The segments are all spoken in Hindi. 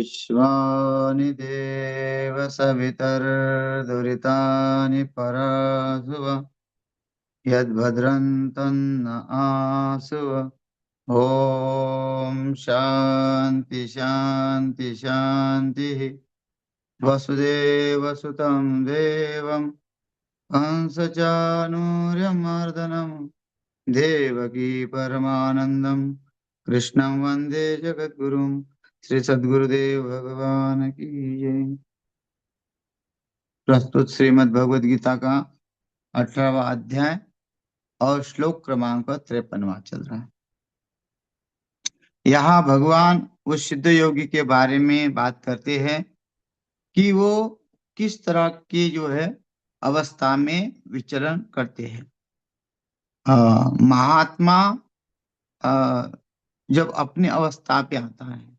विश्वानि देव सवितर्दुरितानि परासुव यद्भद्रं तन्न आसुव। ॐ शान्ति शान्ति शान्तिः। वसुदेवसुतं देवं कंसचाणूर्यमर्दनं देवकी परमानन्दं कृष्णं वन्दे जगद्गुरुं। श्री सद्गुरुदेव भगवान की जय। प्रस्तुत श्रीमद् भगवद गीता का 18वां अध्याय और श्लोक क्रमांक 53वां चल रहा है। यहाँ भगवान उस सिद्ध योगी के बारे में बात करते हैं कि वो किस तरह की जो है अवस्था में विचरण करते हैं। महात्मा अ, जब अपनी अवस्था पे आता है,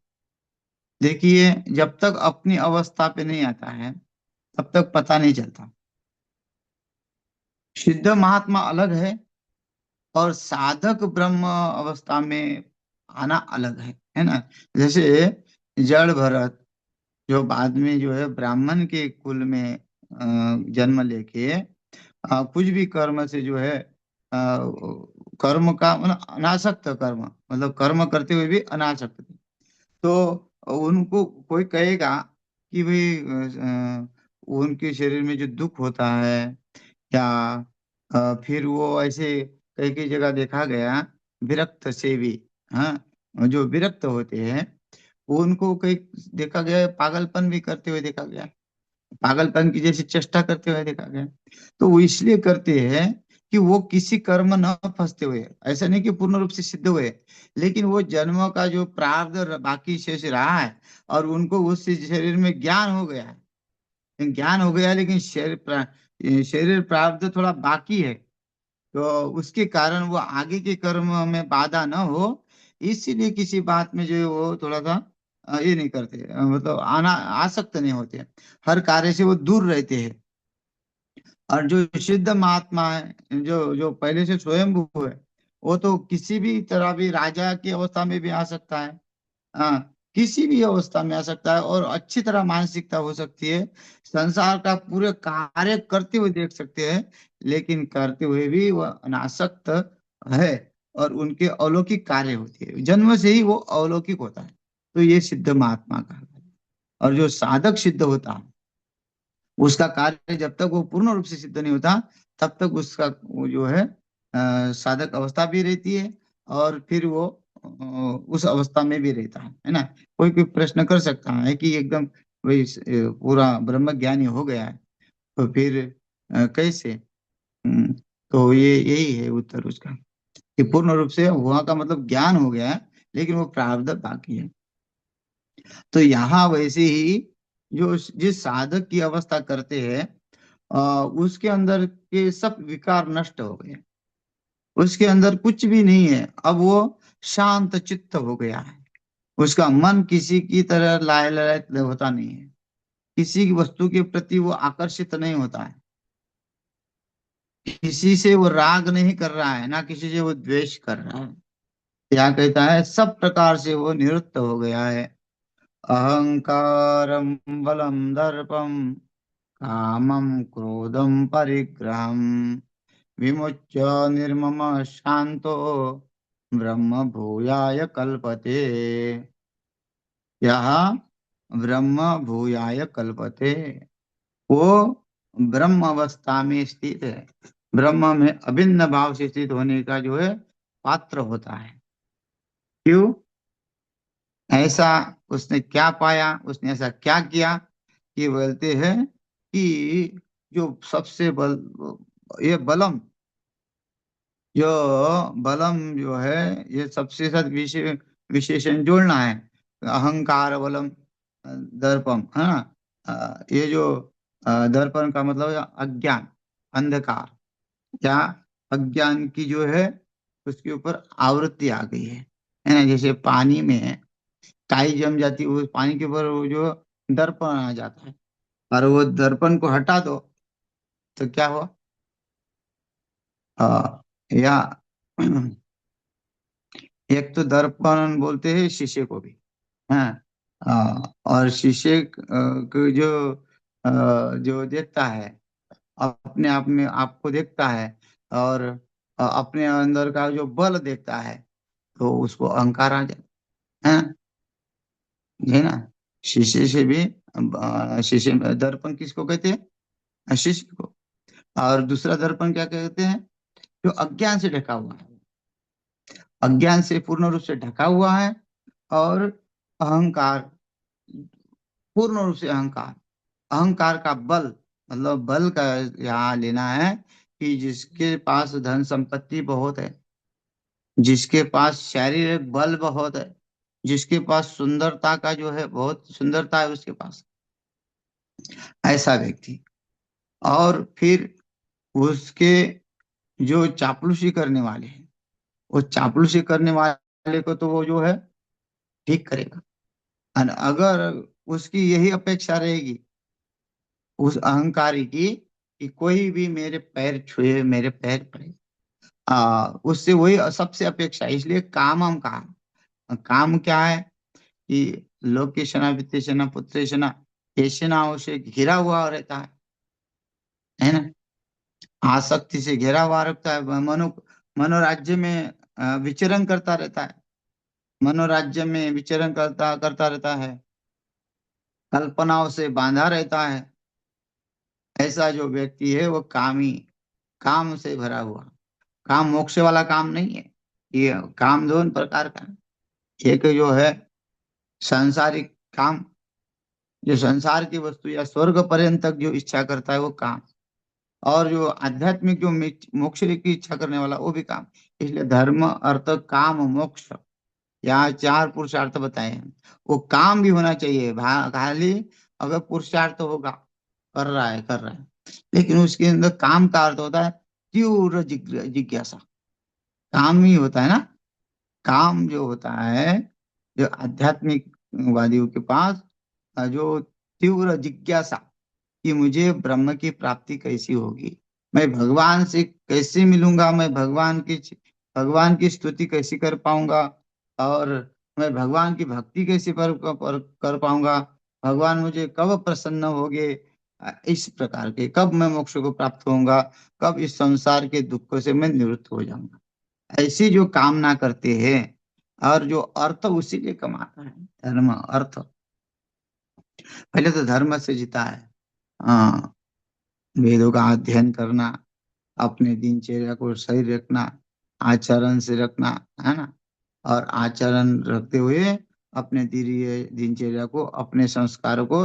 देखिए जब तक अपनी अवस्था पे नहीं आता है तब तक पता नहीं चलता। सिद्ध महात्मा अलग है और साधक ब्रह्म अवस्था में आना अलग है ना। जैसे जड़ भरत जो बाद में जो है ब्राह्मण के कुल में जन्म लेके कुछ भी कर्म से जो है कर्म का मतलब अनासक्त कर्म, मतलब कर्म करते हुए भी अनासक्त थे। तो उनको कोई कहेगा कि भाई उनके शरीर में जो दुख होता है या फिर वो ऐसे कई कई जगह देखा गया विरक्त से भी, हाँ जो विरक्त होते हैं उनको कई देखा गया है, पागलपन भी करते हुए देखा गया, पागलपन की जैसी चेष्टा करते हुए देखा गया। तो वो इसलिए करते हैं कि वो किसी कर्म न फंसते हुए, ऐसा नहीं कि पूर्ण रूप से सिद्ध हुए, लेकिन वो जन्मों का जो प्रारब्ध बाकी शेष रहा है और उनको उस शरीर में ज्ञान हो गया है, ज्ञान हो गया है, लेकिन शरीर प्रारब्ध थोड़ा बाकी है। तो उसके कारण वो आगे के कर्म में बाधा न हो, इसीलिए किसी बात में जो है वो थोड़ा सा ये नहीं करते, मतलब आना आसक्त नहीं होते, हर कार्य से वो दूर रहते हैं। और जो सिद्ध महात्मा है जो जो पहले से स्वयंभू है, वो तो किसी भी तरह भी राजा की अवस्था में भी आ सकता है, हाँ किसी भी अवस्था में आ सकता है और अच्छी तरह मानसिकता हो सकती है, संसार का पूरे कार्य करते हुए देख सकते हैं, लेकिन करते हुए भी वह अनासक्त है और उनके अलौकिक कार्य होती है, जन्म से ही वो अलौकिक होता है। तो ये सिद्ध महात्मा का है। और जो साधक सिद्ध होता है उसका कार्य जब तक वो पूर्ण रूप से सिद्ध नहीं होता तब तक उसका वो जो है साधक अवस्था भी रहती है और फिर वो उस अवस्था में भी रहता है ना। कोई कोई प्रश्न कर सकता है कि एकदम वही पूरा ब्रह्म ज्ञानी हो गया है तो फिर कैसे। हम्म, तो ये यही है उत्तर उसका कि पूर्ण रूप से हुआ का मतलब ज्ञान हो गया है, लेकिन वो प्रारब्ध बाकी है। तो यहाँ वैसे ही जो जिस साधक की अवस्था करते हैं उसके अंदर के सब विकार नष्ट हो गए, उसके अंदर कुछ भी नहीं है, अब वो शांत चित्त हो गया है। उसका मन किसी की तरह लाए लाए होता नहीं है, किसी की वस्तु के प्रति वो आकर्षित नहीं होता है, किसी से वो राग नहीं कर रहा है, ना किसी से वो द्वेष कर रहा है। क्या कहता है, सब प्रकार से वो निवृत्त हो गया है। अहंकारम बलम दर्पम कामं क्रोधं परिग्रहं विमुच्य निर्मम शांतो ब्रह्म भूयाय कल्पते। यह ब्रह्म भूयाय कल्पते, वो ब्रह्म अवस्था में स्थित है, ब्रह्म में अभिन्न भाव से स्थित होने का जो है पात्र होता है। क्यों ऐसा, उसने क्या पाया, उसने ऐसा क्या किया कि बोलते हैं कि जो सबसे ये बलम, जो बलम जो है ये सबसे साथ विशेषण जोड़ना है। अहंकार बलम दर्पम है ना। ये जो दर्पण का मतलब है अज्ञान, अंधकार या अज्ञान की जो है उसके ऊपर आवृत्ति आ गई है ना। जैसे पानी में काई जम जाती है, उस पानी के ऊपर वो जो दर्पण आ जाता है, और वो दर्पण को हटा दो तो क्या हुआ। या एक तो दर्पण बोलते हैं शीशे को भी, हाँ और शीशे को जो देखता है, अपने आप में आपको देखता है, और अपने अंदर का जो बल देखता है, तो उसको अहंकार आ जाता है। है ना। शीशे से भी शीशे में दर्पण किसको कहते हैं? शीशे को। और दूसरा दर्पण क्या कहते हैं? जो अज्ञान से ढका हुआ है, अज्ञान से पूर्ण रूप से ढका हुआ है। और अहंकार, पूर्ण रूप से अहंकार, अहंकार का बल, मतलब बल का यहाँ लेना है कि जिसके पास धन संपत्ति बहुत है, जिसके पास शारीरिक बल बहुत है, जिसके पास सुंदरता का जो है, बहुत सुंदरता है उसके पास, ऐसा व्यक्ति। और फिर उसके जो चापलूसी करने वाले हैं, वो चापलूसी करने वाले को तो वो जो है ठीक करेगा। और अगर उसकी यही अपेक्षा रहेगी उस अहंकारी की कि कोई भी मेरे पैर छुए, मेरे पैर पड़े, उससे वही सबसे अपेक्षा है। इसलिए काम हम काम क्या है कि लोकेशना वित्तेषणा पुत्रेषणा ऐषणाओं से घिरा हुआ रहता है ना। आसक्ति से घिरा हुआ रहता है, मनोराज्य में विचरण करता रहता है, मनोराज्य में विचरण करता करता रहता है, कल्पनाओं से बांधा रहता है। ऐसा जो व्यक्ति है वो कामी, काम से भरा हुआ। काम मोक्ष वाला काम नहीं है। ये काम दो प्रकार का है। एक जो है सांसारिक काम, जो संसार की वस्तु या स्वर्ग पर्यंत तक जो इच्छा करता है वो काम। और जो आध्यात्मिक जो मोक्ष की इच्छा करने वाला वो भी काम। इसलिए धर्म अर्थ काम मोक्ष, यहाँ चार पुरुषार्थ बताए हैं। वो काम भी होना चाहिए, खाली अगर पुरुषार्थ होगा, कर रहा है, लेकिन उसके अंदर काम का अर्थ होता है तीव्र जिज्ञासा। काम ही होता है ना। काम जो होता है, जो आध्यात्मिक वादियों के पास जो तीव्र जिज्ञासा कि मुझे ब्रह्म की प्राप्ति कैसी होगी, मैं भगवान से कैसे मिलूंगा, मैं भगवान की स्तुति कैसे कर पाऊंगा, और मैं भगवान की भक्ति कैसे कर पाऊंगा, भगवान मुझे कब प्रसन्न होंगे, इस प्रकार के कब मैं मोक्ष को प्राप्त होऊंगा, कब इस संसार के दुखों से मैं निवृत्त हो जाऊंगा, ऐसी जो कामना करते हैं। और जो अर्थ उसी लिए कमाता है, धर्म अर्थ। पहले तो धर्म से जीता है। हाँ, वेदों का अध्ययन करना, अपने दिनचर्या को सही रखना, आचरण से रखना, है ना। और आचरण रखते हुए अपने दिनचर्या को, अपने संस्कारों को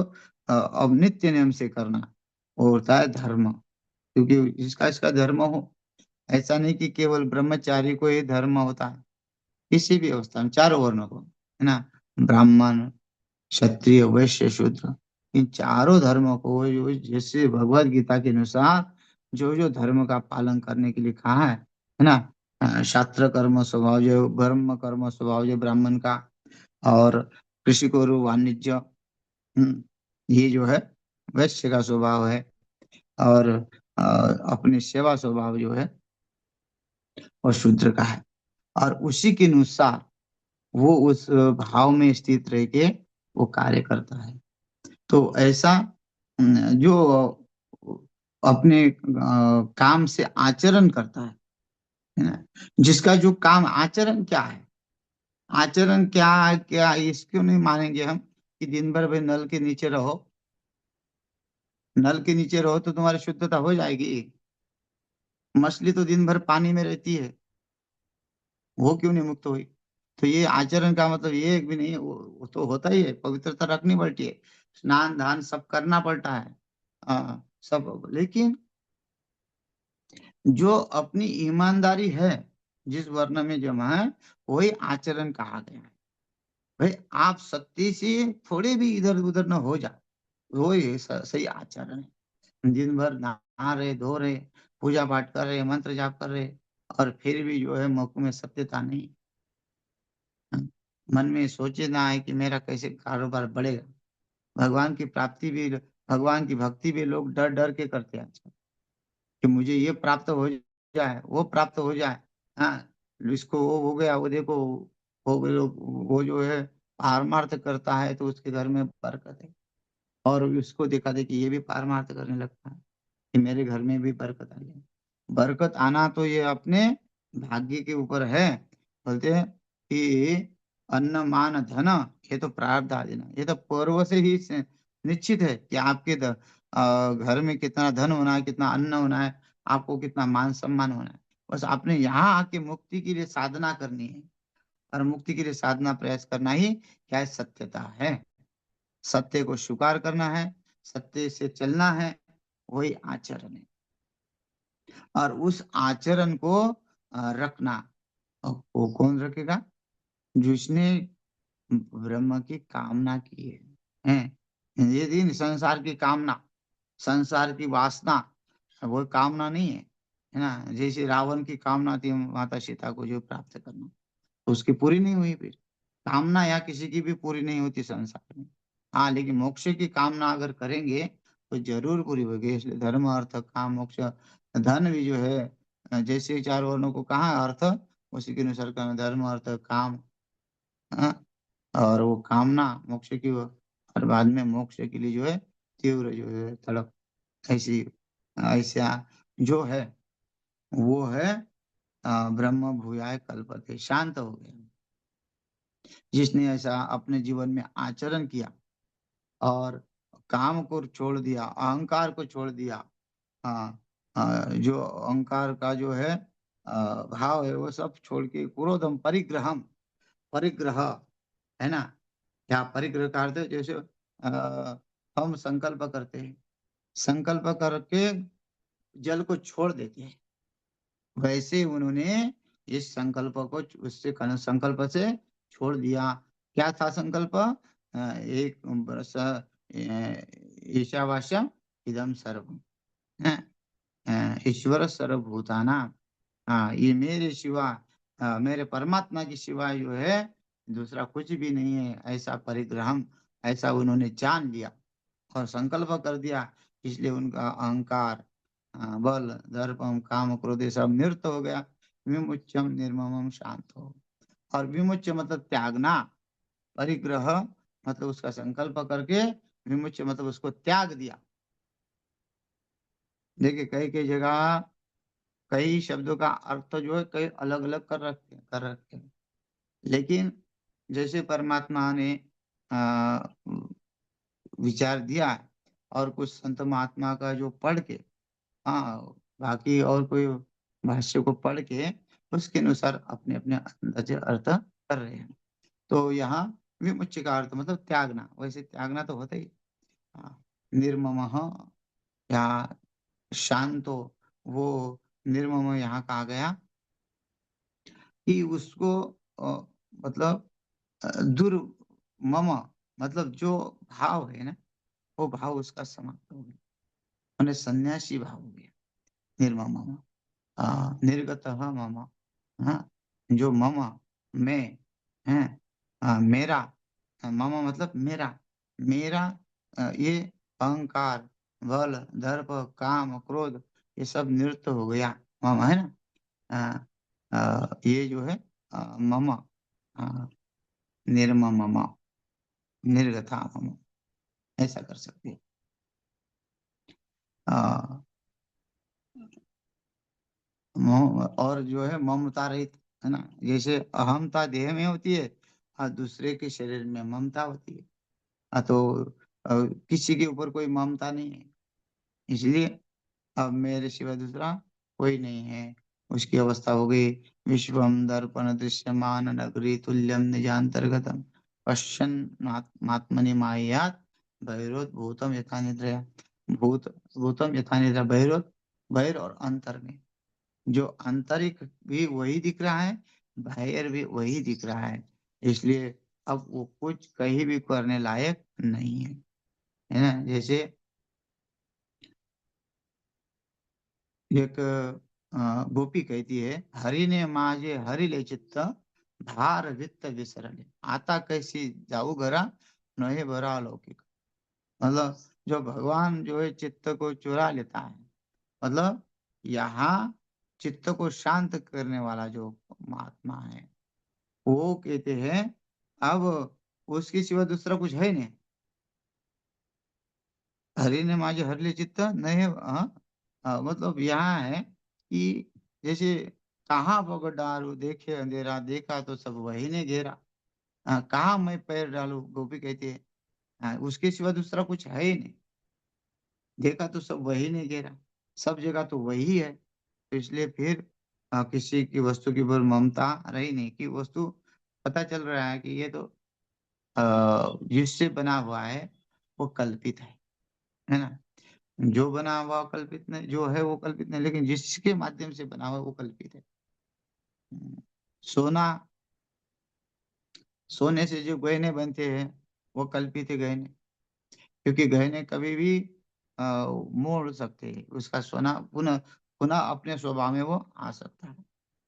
अब नित्य नियम से करना, वो होता है धर्म। क्योंकि जिसका इसका धर्म हो, ऐसा नहीं कि केवल ब्रह्मचारी को ही धर्म होता है। किसी भी अवस्था में चारों वर्णों को, है ना, ब्राह्मण क्षत्रिय वैश्य शूद्र, इन चारों धर्मों को जैसे भगवत गीता के अनुसार जो जो धर्म का पालन करने के लिए कहा है ना। शास्त्र कर्म स्वभाव जो ब्रह्म कर्म स्वभाव जो ब्राह्मण का, और कृषि को वाणिज्य, ये जो है वैश्य का स्वभाव है। और अपनी सेवा स्वभाव जो है और शूद्र का है। और उसी के अनुसार वो उस भाव में स्थित रह के वो कार्य करता है। तो ऐसा जो अपने काम से आचरण करता है ना। जिसका जो काम आचरण क्या है, आचरण क्या है, क्या इसक्यों नहीं मानेंगे हम कि दिन भर भाई नल के नीचे रहो, नल के नीचे रहो तो तुम्हारी शुद्धता हो जाएगी। मछली तो दिन भर पानी में रहती है, वो क्यों नहीं मुक्त हुई? तो ये आचरण का मतलब ये भी नहीं है, वो तो होता ही है, पवित्रता रखनी पड़ती है, स्नान दान सब करना पड़ता है, सब। लेकिन जो अपनी ईमानदारी है, जिस वर्ण में जमा है, वही आचरण कहा गया है। भाई आप सत्य से थोड़े भी इधर उधर न हो जाए, वही सही आचरण है। दिन भर नहा रहे, धो रहे, पूजा पाठ कर रहे, मंत्र जाप कर रहे, और फिर भी जो है मुख में सत्यता नहीं। मन में सोचे ना है कि मेरा कैसे कारोबार बढ़ेगा। भगवान की प्राप्ति भी, भगवान की भक्ति भी लोग डर डर के करते हैं आजकल, कि मुझे ये प्राप्त हो जाए, वो प्राप्त हो जाए। हाँ, इसको वो हो गया, वो देखो, वो जो है पारमार्थ करता है तो उसके घर में बरकत है। और उसको देखा देखी ये भी पारमार्थ करने लगता है कि मेरे घर में भी बरकत आ जाए। बरकत आना तो ये अपने भाग्य के ऊपर है। बोलते हैं कि अन्न मान धन ये तो प्रारब्ध आदि ना, ये तो पूर्व से ही निश्चित है कि आपके घर में कितना धन होना है, कितना अन्न होना है, आपको कितना मान सम्मान होना है। बस आपने यहाँ आके मुक्ति के लिए साधना करनी है। और मुक्ति के लिए साधना प्रयास करना ही क्या है? सत्यता है। सत्य को स्वीकार करना है, सत्य से चलना है, वही आचरण है। और उस आचरण को रखना। वो कौन रखेगा? जिसने ब्रह्म की कामना की है। ये दिन संसार की कामना, संसार की वासना, वो कामना नहीं है ना? जैसे रावण की कामना थी माता सीता को जो प्राप्त करना, तो उसकी पूरी नहीं हुई फिर। कामना या किसी की भी पूरी नहीं होती संसार में। हाँ, लेकिन मोक्ष की कामना अगर करेंगे तो जरूर पूरी होगी। इसलिए धर्म अर्थ काम मोक्ष, धन भी जो है जैसे चार वर्णों को कहा अर्थ, उसी के अनुसार करना, धर्म अर्थ काम। हाँ, और वो कामना मोक्ष की हो, और बाद में मोक्ष के लिए जो है तीव्र जो है तड़प, ऐसी ऐसा जो है वो है ब्रह्म भूयाय कल्पते, शांत हो गया। जिसने ऐसा अपने जीवन में आचरण किया और काम को छोड़ दिया, अहंकार को छोड़ दिया। हाँ, जो अहंकार का जो है भाव है वो सब छोड़ के क्रोधम परिग्रहम, परिग्रह है ना? क्या परिग्रह का अर्थ है? जैसे हम संकल्प करते हैं, संकल्प करके जल को छोड़ देते हैं, वैसे उन्होंने इस संकल्प को उससे संकल्प से छोड़ दिया। क्या था संकल्प? एक बरस ईशावास्यम इदम सर्वम, हैं? ईश्वर सर्वभूतानां, हाँ, ये मेरे सिवा मेरे परमात्मा के सिवा जो है दूसरा कुछ भी नहीं है, ऐसा परिग्रहम, ऐसा उन्होंने जान लिया और संकल्प कर दिया। इसलिए उनका अहंकार, बल, दर्पम, काम, क्रोध ये सब निवृत्त हो गया। विमुच्यम निर्ममम शांत हो। और विमुच्य मतलब त्यागना, परिग्रह मतलब उसका संकल्प करके, विमुच्य मतलब उसको त्याग दिया। देखिए कई कई जगह कई शब्दों का अर्थ जो है कई अलग अलग कर रखे हैं। लेकिन जैसे परमात्मा ने आ, विचार दिया है, और कुछ संत महात्मा का जो पढ़ के, हाँ, बाकी और कोई भाष्य को पढ़ के उसके अनुसार अपने अपने अंदाजे अर्थ कर रहे हैं। तो यहाँ विमुच्य का अर्थ मतलब त्यागना, वैसे त्यागना तो होता ही। हाँ, निर्ममः या शांतो, वो निर्मम यहाँ कहा गया कि उसको मतलब दुर्मम मतलब जो भाव है ना, वो भाव उसका समाप्त हो गया, मैंने सन्यासी भाव हो गया। निर्मम निर्गतः मम, हाँ, जो मम मैं है, मेरा, मम मतलब मेरा, मेरा ये अहंकार, बल, दर्प, काम, क्रोध ये सब निवृत्त हो गया। मम है ना? ये जो है मम निर्ममम, निर्गता मम, ऐसा कर सकते हैं। अ, और जो है ममता रहित, है ना? जैसे अहमता देह में होती है और दूसरे के शरीर में ममता होती है। तो किसी के ऊपर कोई ममता नहीं है, इसलिए अब मेरे सिवा दूसरा कोई नहीं है। उसकी अवस्था हो गई विश्वम दर्पण दृश्यमान नगरी तुल्यम निजांतर्गतम पश्यन्नात्मनि मायात बहिरोत भूतम यथा निद्रया। भूत भूतम यथा निद्रा, बहिरोत, बहिर और अंतर में, जो आंतरिक भी वही दिख रहा है, बाहर भी वही दिख रहा है। इसलिए अब वो कुछ कहीं भी करने लायक नहीं है ना? जैसे एक गोपी कहती है, हरि ने माजे हरि ले चित्त भार वित्त विसरले, आता कैसी जाऊ घरा नहे भरा लौकिक। मतलब जो भगवान जो है चित्त को चुरा लेता है, मतलब यहाँ चित्त को शांत करने वाला जो महात्मा है, वो कहते हैं अब उसके सिवा दूसरा कुछ है नहीं। हरि ने माझे हरले चित्त नहीं, हाँ, मतलब यहाँ है कि जैसे कहाँ पग डालूं देखे अंधेरा, देखा तो सब वही ने घेरा। कहाँ मैं पैर डालूं, गोपी कहती है। उसके सिवा दूसरा कुछ है ही नहीं। देखा तो सब वही ने घेरा, सब जगह तो वही है। तो इसलिए फिर किसी की वस्तु के ऊपर ममता रही नहीं, कि वस्तु पता चल रहा है कि ये तो जिससे बना हुआ है वो कल्पित है ना। जो बना हुआ कल्पित नहीं, जो है वो कल्पित नहीं, लेकिन जिसके माध्यम से बना हुआ वो कल्पित है। हम्म, सोना, सोने से जो गहने बनते हैं वो कल्पित है गहने, क्योंकि गहने कभी भी मोड़ सकते हैं, उसका सोना पुनः पुनः अपने स्वभाव में वो आ सकता है।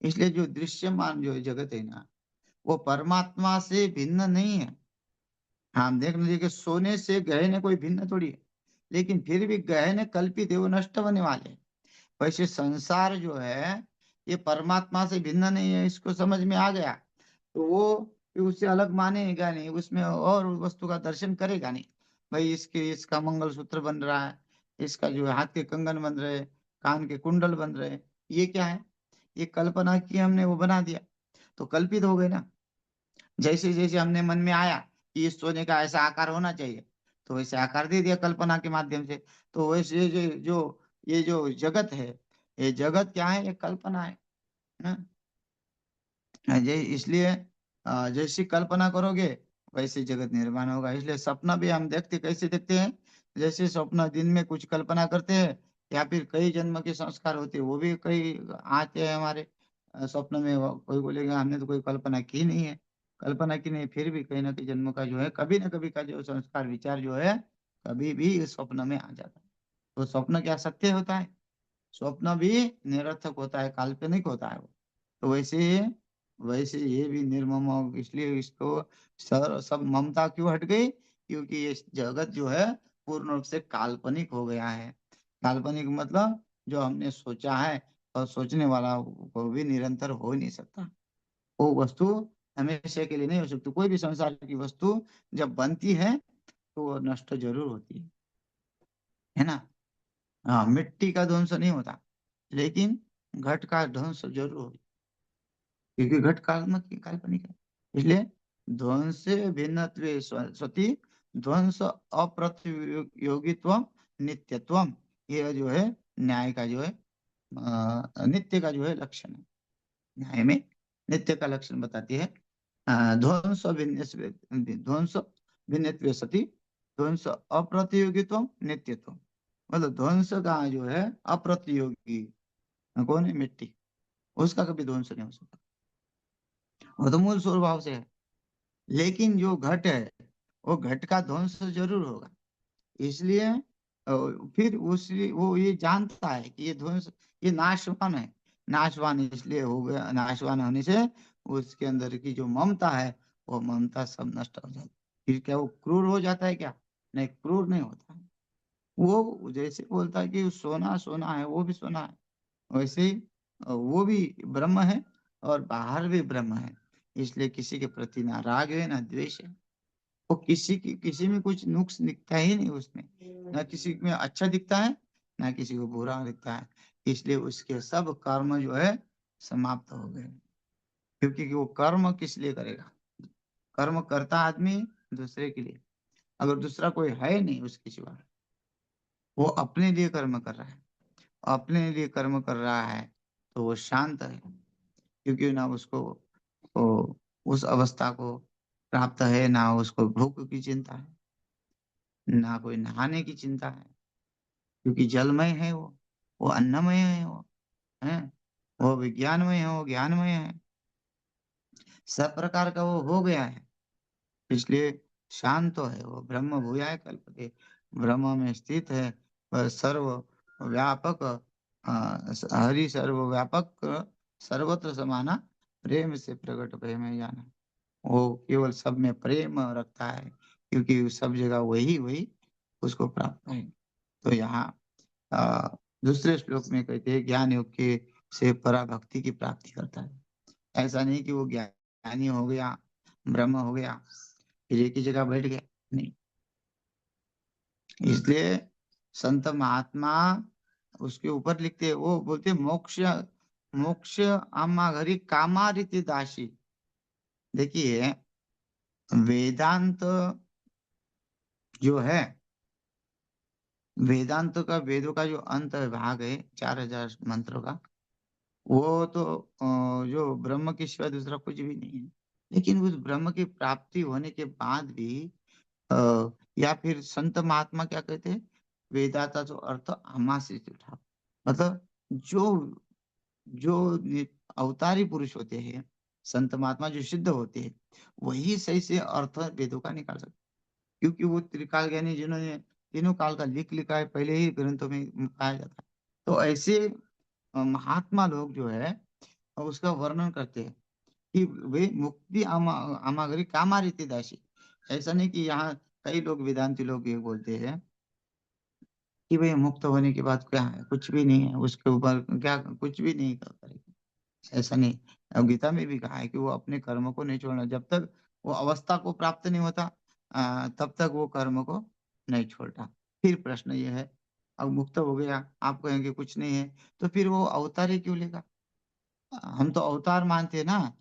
इसलिए जो दृश्यमान जो जगत है ना, वो परमात्मा से भिन्न नहीं है। हम देख लीजिए कि सोने से गहने कोई भिन्न थोड़ी है, लेकिन फिर भी गहने कल्पित है, वो नष्ट होने वाले हैं। वैसे संसार जो है ये परमात्मा से भिन्न नहीं है, इसको समझ में आ गया तो वो फिर उससे अलग मानेगा नहीं, उसमें और वस्तु का दर्शन करेगा नहीं। भाई इसके इसका मंगलसूत्र बन रहा है, इसका जो हाथ के कंगन बन रहे, कान के कुंडल बन रहे, ये क्या है? ये कल्पना की हमने, वो बना दिया, तो कल्पित हो गए ना। जैसे जैसे हमने मन में आया कि इस सोने का ऐसा आकार होना चाहिए, तो वैसे आकार दे दिया कल्पना के माध्यम से। तो वैसे ये जो जगत है, ये जगत क्या है? ये कल्पना है ना। इसलिए जैसी कल्पना करोगे वैसे जगत निर्माण होगा। इसलिए सपना भी हम देखते, कैसे देखते हैं? जैसे स्वप्न दिन में कुछ कल्पना करते हैं, या फिर कई जन्म के संस्कार होते हैं वो भी कई आते हैं हमारे स्वप्न में। कोई बोलेगा हमने तो कोई कल्पना की नहीं है, कल्पना की नहीं, फिर भी कहीं ना कहीं जन्म का जो है, कभी ना कभी का जो संस्कार विचार जो है, कभी भी इस स्वप्न में आ जाता है। तो स्वप्न क्या सत्य होता है? स्वप्न भी निरर्थक होता है, काल्पनिक होता है वो। तो वैसे ये भी निर्मम हो, इसलिए इसको सर सब ममता क्यों हट गई? क्योंकि ये जगत जो है पूर्ण रूप से काल्पनिक हो गया है। काल्पनिक मतलब जो हमने सोचा है, और सोचने वाला को भी निरंतर हो ही नहीं सकता। वो वस्तु हमेशा के लिए नहीं हो सकती। कोई भी संसार की वस्तु जब बनती है तो वो नष्ट जरूर होती है ना। हाँ, मिट्टी का ध्वंस नहीं होता, लेकिन घट का ध्वंस जरूर होता, क्योंकि घट काल्पनिक है। इसलिए ध्वंस भिन्नत्वे सति ध्वंस अप्रतियोगित्व नित्यत्व, ये जो है न्याय का जो है नित्य का जो है लक्षण है। न्याय में नित्य का लक्षण बताती है। ध्वंस भिन्नत्वे सति ध्वंस अप्रतियोगित्व नित्यत्व, मतलब ध्वंस का जो है अप्रतियोगी कौन है? मिट्टी, उसका कभी ध्वंस नहीं हो सकता, वो तो मूल स्वभाव से है। लेकिन जो घट है वो घट का ध्वंस जरूर होगा। इसलिए फिर उस वो ये जानता है कि ये ध्वंस, ये नाशवान है। नाशवान इसलिए हो गया, नाशवान होने से उसके अंदर की जो ममता है वो ममता सब नष्ट हो जाती है। फिर क्या वो क्रूर हो जाता है क्या? नहीं, क्रूर नहीं होता है। वो जैसे बोलता है कि सोना सोना है, वो भी सोना है, वैसे ही वो भी ब्रह्म है और बाहर भी ब्रह्म है। इसलिए किसी के प्रति ना राग है ना द्वेष है। वो किसी में कुछ नुक्स दिखता ही नहीं उसमें, ना किसी में अच्छा दिखता है ना किसी को बुरा दिखता है। इसलिए उसके सब कर्म जो है समाप्त हो गए, क्योंकि वो कर्म किस लिए करेगा? कर्म करता आदमी दूसरे के लिए, अगर दूसरा कोई है नहीं उसके सिवा, वो अपने लिए कर्म कर रहा है, अपने लिए कर्म कर रहा है, तो वो शांत है। क्योंकि ना उसको वो उस अवस्था को प्राप्त है, ना उसको भूख की चिंता है, ना कोई नहाने की चिंता है, क्योंकि जलमय है वो अन्नमय है, है वो विज्ञानमय है, वो ज्ञानमय है, सब प्रकार का वो हो गया है। इसलिए शांत तो है वो, ब्रह्म भूयाय कल्पते, ब्रह्म में स्थित है। वह सर्व व्यापक हरि सर्व व्यापक सर्वत्र समाना, प्रेम से प्रकट भय में जाना। वो केवल सब में प्रेम रखता है, क्योंकि सब जगह वही वही उसको प्राप्त है। तो यहाँ अ, दूसरे श्लोक में कहते हैं ज्ञान योग के से पराभक्ति की प्राप्ति करता है। ऐसा नहीं कि वो ज्ञानी हो गया, ब्रह्म हो गया, फिर एक ही जगह बैठ गया? नहीं। इसलिए संत महात्मा उसके ऊपर लिखते हैं, वो बोलते हैं, मोक्ष मोक्ष आमा घरी कामा रीति दासी। देखिए, वेदांत जो है, वेदांत का, वेदों का जो अंत भाग है 4,000 मंत्रों का, वो तो जो ब्रह्म के सिवा दूसरा कुछ भी नहीं है। लेकिन उस ब्रह्म की प्राप्ति होने के बाद भी या फिर संत महात्मा क्या कहते हैं, वेदांता जो अर्थ आमा से उठा, मतलब जो जो अवतारी पुरुष होते हैं, संत महात्मा जो सिद्ध होते हैं, वही सही से अर्थ वेदों का निकाल सकते, क्योंकि वो त्रिकाल ज्ञानी जिन्होंने तीनों काल का लिखा है, पहले ही ग्रंथों में पाया जाता है। तो ऐसे महात्मा लोग जो है उसका वर्णन करते हैं कि वे मुक्ति आमागरी कामारिति दासी। ऐसा नहीं कि यहाँ कई लोग, वेदांती लोग ये बोलते हैं कि भाई मुक्त होने के बाद क्या है, कुछ भी नहीं है, उसके ऊपर क्या कुछ भी नहीं करेगा। ऐसा नहीं। और गीता में भी कहा है कि वो अपने कर्म को नहीं छोड़ना, जब तक वो अवस्था को प्राप्त नहीं होता तब तक वो कर्म को नहीं छोड़ता। फिर प्रश्न ये है, अब मुक्त हो गया, आप कहेंगे कुछ नहीं है, तो फिर वो अवतार ही क्यों लेगा? हम तो अवतार मानते हैं ना।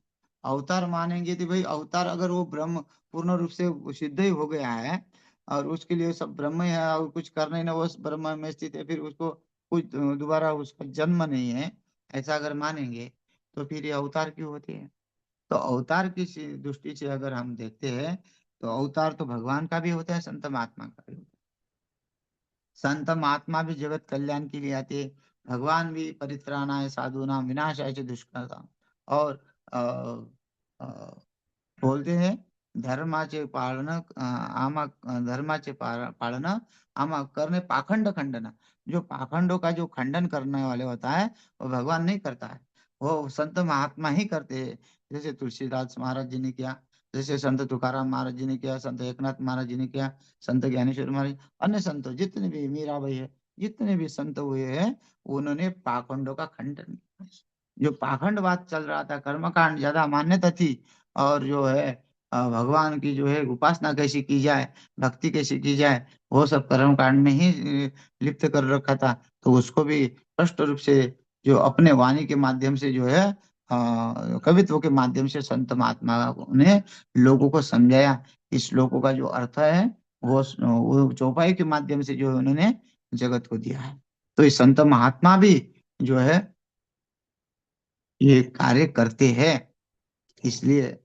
अवतार मानेंगे तो भाई, अवतार अगर वो ब्रह्म पूर्ण रूप से सिद्ध ही हो गया है और उसके लिए सब ब्रह्म ही है और कुछ करना ही ना, वो उस ब्रह्म में स्थित है, फिर उसको कुछ दोबारा उसका जन्म नहीं है, ऐसा अगर मानेंगे, तो फिर ये अवतार क्यों होते हैं? तो अवतार की दृष्टि से अगर हम देखते हैं, तो अवतार तो भगवान का भी होता है, संत महात्मा का भी होता है। संत महात्मा भी जगत कल्याण के लिए आते हैं, भगवान भी परित्राणाय साधूनां विनाशाय च दुष्कृताम्। और अ, अ, बोलते हैं, धर्माचे पालन आमा धर्माचे पालन आमा करने पाखंड खंडन। जो पाखंडों का जो खंडन करने वाले होता है, वो भगवान नहीं करता है, वो संत महात्मा ही करते हैं। जैसे तुलसीदास महाराज जी ने किया, जैसे संत तुकाराम महाराज जी ने किया, संत एकनाथ महाराज जी ने किया, संत ज्ञानेश्वर महाराज, अन्य संत जितने भी, मीराबाई है, जितने भी संत हुए हैं, उन्होंने पाखंडों का खंडन किया। जो पाखंडवाद चल रहा था, कर्मकांड ज्यादा मान्यता थी, और जो है भगवान की जो है उपासना कैसी की जाए, भक्ति कैसी की जाए, वो सब कर्म कांड में ही लिप्त कर रखा था। तो उसको भी स्पष्ट रूप से जो अपने वाणी के माध्यम से जो है कवित्व के माध्यम से संत महात्मा ने लोगों को समझाया। इस श्लोकों का जो अर्थ है, वो चौपाई के माध्यम से जो उन्होंने जगत को दिया है। तो इस संत महात्मा भी जो है ये कार्य करते हैं। इसलिए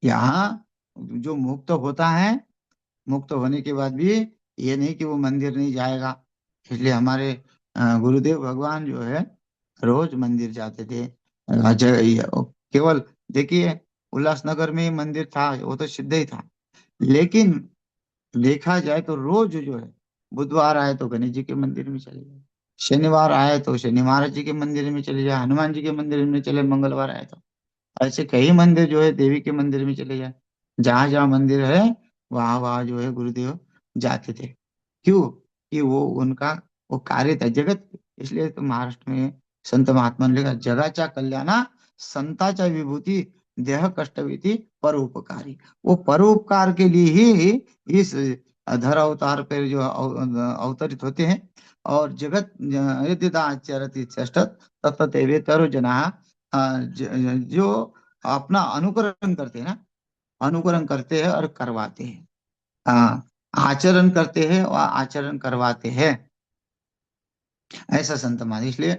यहाँ जो मुक्त होता है, मुक्त होने के बाद भी ये नहीं कि वो मंदिर नहीं जाएगा। इसलिए हमारे गुरुदेव भगवान जो है रोज मंदिर जाते थे। केवल देखिए, उल्लासनगर में ही मंदिर था, वो तो सिद्ध ही था। लेकिन देखा जाए तो रोज जो है, बुधवार आए तो गणेश जी के मंदिर में चले जाए, शनिवार आए तो शनि महाराज जी के मंदिर में चले जाए, हनुमान जी के मंदिर में चले, मंगलवार आए तो ऐसे कई मंदिर जो है, देवी के मंदिर में चले जाए, जहां जहां मंदिर है वहां वहां जो है गुरुदेव जाते थे। क्यों? कि वो उनका वो कार्य था जगत। इसलिए तो महाराष्ट्र में संत महात्मा ने लिखा, जगाच्या कल्याणा संताच्या विभूती देह कष्टविती परोपकारी। वो परोपकार के लिए ही इस धर अवतार पर जो अवतरित होते हैं। और जगत यद्यथा आचरति तिष्ठत तत्तदेवेतरो जनाः, जो अपना अनुकरण करते हैं ना, अनुकरण करते हैं और करवाते हैं। हाँ, आचरण करते हैं और आचरण करवाते हैं, ऐसा संत मान। इसलिए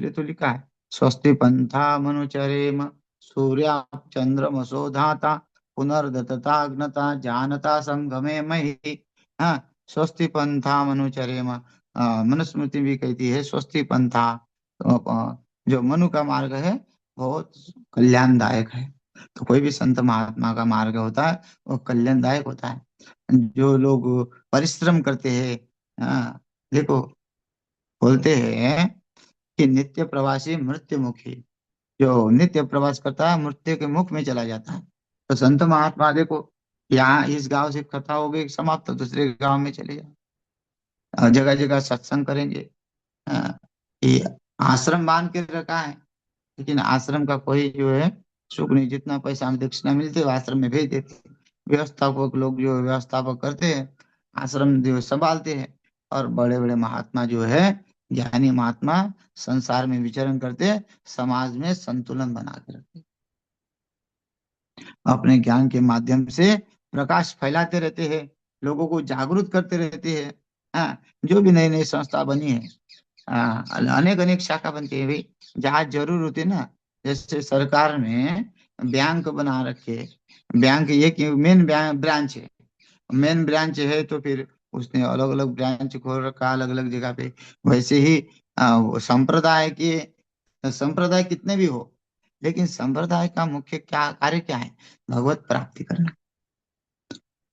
तो लिखा है, स्वस्ति पंथा मनुचरेम सूर्या चंद्रमसो धाता पुनर्दतता अग्नता जानता संगमे मही। हाँ, स्वस्ति पंथा मनुचरेम, मनुस्मृति भी कहती है स्वस्ति पंथा। जो मनु का मार्ग है बहुत कल्याणदायक है। तो कोई भी संत महात्मा का मार्ग होता है वो कल्याणदायक होता है। जो लोग परिश्रम करते हैं, हाँ, देखो, बोलते हैं कि नित्य प्रवासी मृत्यु मुखी। जो नित्य प्रवास करता है मृत्यु के मुख में चला जाता है। तो संत महात्मा देखो, यहाँ इस गांव से कथा हो गई समाप्त, तो दूसरे गांव में चले जाओ, जगह जगह सत्संग करेंगे। हाँ, ये आश्रम बांध के रखा है, लेकिन आश्रम का कोई जो है शुक्र नहीं, जितना पैसा हमें दक्षिणा मिलती है वो आश्रम में भेज देते हैं। व्यवस्थापक लोग जो व्यवस्थापक करते हैं, आश्रम जो संभालते हैं, और बड़े बड़े महात्मा जो है, ज्ञानी महात्मा, संसार में विचरण करते हैं, समाज में संतुलन बना के रखते हैं, अपने ज्ञान के माध्यम से प्रकाश फैलाते रहते हैं, लोगों को जागरूक करते रहते हैं। हाँ, जो भी नई नई संस्था बनी है, हाँ, अनेक अनेक शाखा बनती है भाई, जहाँ जरूर होती है ना। जैसे सरकार में बैंक बना रखे, बैंक एक मेन ब्रांच है, मेन ब्रांच है, तो फिर उसने अलग अलग ब्रांच खोल रखा अलग अलग जगह पे। वैसे ही वो संप्रदाय कितने भी हो, लेकिन संप्रदाय का मुख्य क्या कार्य क्या है? भगवत प्राप्ति करना।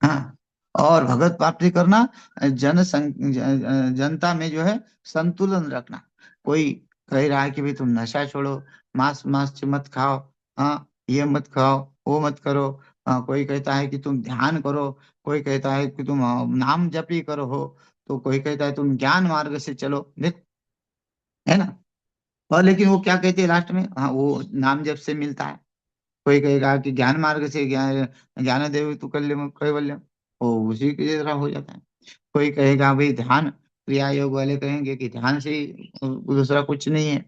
हाँ, और भगवत प्राप्ति करना, जनता में जो है संतुलन रखना। कोई कह रहा है कि भाई तुम नशा छोड़ो, मांस मांस मत खाओ, हाँ ये मत खाओ, वो मत करो। कोई कहता है कि तुम ध्यान करो, कोई कहता है कि तुम नाम जपी करो हो, तो कोई कहता है तुम ज्ञान मार्ग से चलो, देख, है ना। और लेकिन वो क्या कहते हैं लास्ट में? हाँ, वो नाम जप से मिलता है। कोई कहेगा कि ज्ञान मार्ग से ज्ञान ज्ञान देव तू कल्यम कैवल्यम, वो उसी की तरह हो जाता है। कोई कहेगा भाई ध्यान, क्रिया योग वाले कहेंगे कि ध्यान से ही दूसरा कुछ नहीं है।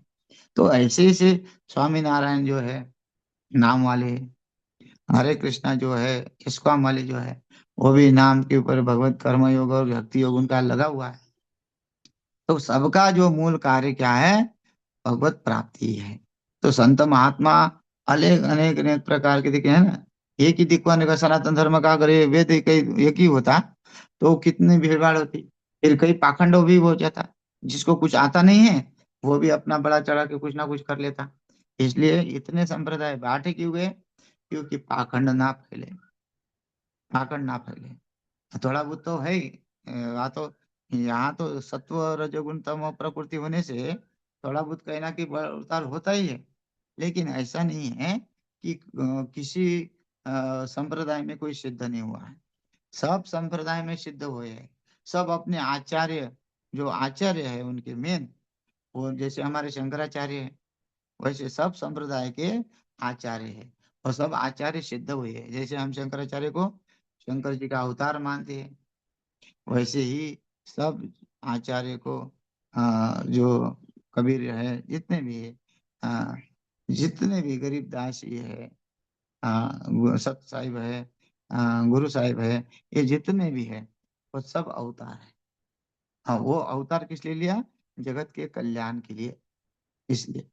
तो ऐसे ऐसे स्वामी नारायण जो है नाम वाले, हरे कृष्णा जो है इस्कॉन वाले जो है, वो भी नाम के ऊपर भगवत कर्म योग और भक्ति योग उनका लगा हुआ है। तो सबका जो मूल कार्य क्या है? भगवत प्राप्ति है। तो संत महात्मा अनेक अनेक अनेक प्रकार के दिखे हैं ना। एक ही दिक्कत का सनातन धर्म का अगर ये वेद एक ही होता, तो कितनी भीड़ भाड़ होती, फिर कई पाखंड भी हो जाता। जिसको कुछ आता नहीं है, वो भी अपना बड़ा चढ़ा के कुछ ना कुछ कर लेता। इसलिए इतने संप्रदाय बांटे क्यों गए? क्योंकि पाखंड ना फैले, पाखंड ना फैले। थोड़ा बहुत तो है ही। यहाँ तो सत्व रजोगुण तम प्रकृति होने से थोड़ा बहुत कहना कि उतार होता ही है। लेकिन ऐसा नहीं है कि किसी संप्रदाय में कोई सिद्ध नहीं हुआ है। सब संप्रदाय में सिद्ध हुए हैं। सब अपने आचार्य, जो आचार्य है उनके मेन, वो जैसे हमारे शंकराचार्य है, वैसे सब संप्रदाय के आचार्य है। और सब आचार्य सिद्ध हुए हैं। जैसे हम शंकराचार्य को शंकर जी का अवतार मानते हैं, वैसे ही सब आचार्य को, जो कबीर है, जितने भी है, आ, जितने भी गरीबदास ये है, सत साहिब है, गुरु साहिब है, ये जितने भी है, वो सब अवतार है। हाँ, वो अवतार किस लिए लिया? जगत के कल्याण के लिए। इसलिए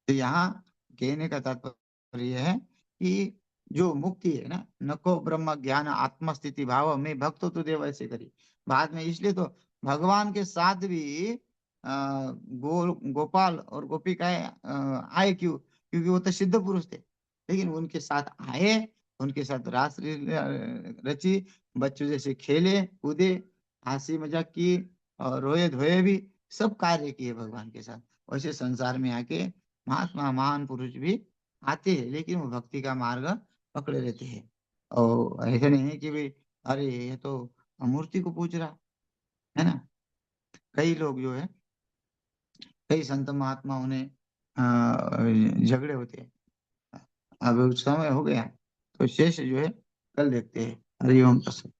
तो यहाँ कहने का तात्पर्य यह है कि जो मुक्ति है ना, नको ब्रह्म ज्ञान आत्मस्थिति भाव में भक्त तो देव ऐसे करी। बाद में इसलिए तो भगवान के साथ भी गोपाल और गोपिकाएं आए, क्यों? क्योंकि वो तो सिद्ध पुरुष थे, लेकिन उनके साथ आए, उनके साथ रास लीला रची, बच्चों जैसे खेले कूदे, हंसी मजाक की, और रोए धोए भी, सब कार्य किए भगवान के साथ। वैसे संसार में आके महात्मा महान पुरुष भी आते हैं, लेकिन वो भक्ति का मार्ग पकड़े रहते हैं। और ऐसे नहीं है कि भाई अरे ये तो मूर्ति को पूज रहा है ना। कई लोग जो है, कई संत महात्माओं ने झगड़े होते हैं। अब समय हो गया, तो शेष जो है कल देखते हैं। हरिओम तत्सत।